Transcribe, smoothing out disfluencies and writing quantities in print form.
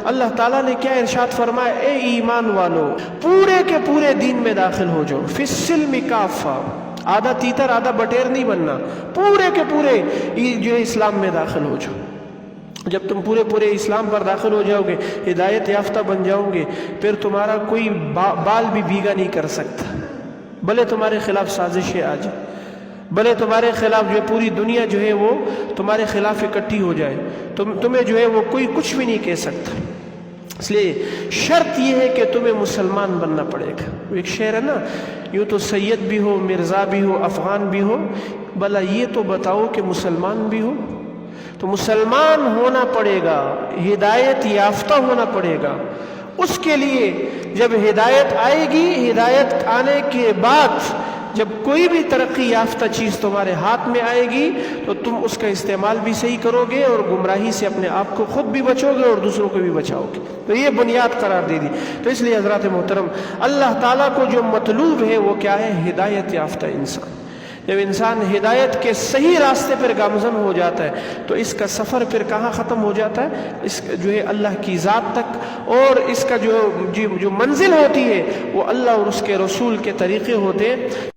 اللہ تعالیٰ نے کیا ارشاد فرمایا، اے ایمان والو پورے کے پورے دین میں داخل ہو جاؤ، فی السلم کافہ، آدھا تیتر آدھا بٹیر نہیں بننا، پورے کے پورے جو اسلام میں داخل ہو جاؤ۔ جب تم پورے اسلام پر داخل ہو جاؤ گے، ہدایت یافتہ بن جاؤ گے، پھر تمہارا کوئی بال بھی بھیگا نہیں کر سکتا، بھلے تمہارے خلاف سازشیں آ جائیں، بھلے تمہارے خلاف جو پوری دنیا جو ہے وہ تمہارے خلاف اکٹھی ہو جائے، تمہیں جو ہے وہ کوئی کچھ بھی نہیں کہہ سکتا۔ اس لیے شرط یہ ہے کہ تمہیں مسلمان بننا پڑے گا۔ ایک شعر ہے نا، یوں تو سید بھی ہو، مرزا بھی ہو، افغان بھی ہو، بھلا یہ تو بتاؤ کہ مسلمان بھی ہو۔ تو مسلمان ہونا پڑے گا، ہدایت یافتہ ہونا پڑے گا۔ اس کے لیے جب ہدایت آئے گی، ہدایت آنے کے بعد جب کوئی بھی ترقی یافتہ چیز تمہارے ہاتھ میں آئے گی تو تم اس کا استعمال بھی صحیح کرو گے اور گمراہی سے اپنے آپ کو خود بھی بچو گے اور دوسروں کو بھی بچاؤ گے۔ تو یہ بنیاد قرار دے دی۔ تو اس لیے حضرات محترم، اللہ تعالیٰ کو جو مطلوب ہے وہ کیا ہے؟ ہدایت یافتہ انسان۔ جب انسان ہدایت کے صحیح راستے پر گامزن ہو جاتا ہے تو اس کا سفر پھر کہاں ختم ہو جاتا ہے؟ اس جو ہے اللہ کی ذات تک، اور اس کا جو منزل ہوتی ہے وہ اللہ اور اس کے رسول کے طریقے ہوتے ہیں۔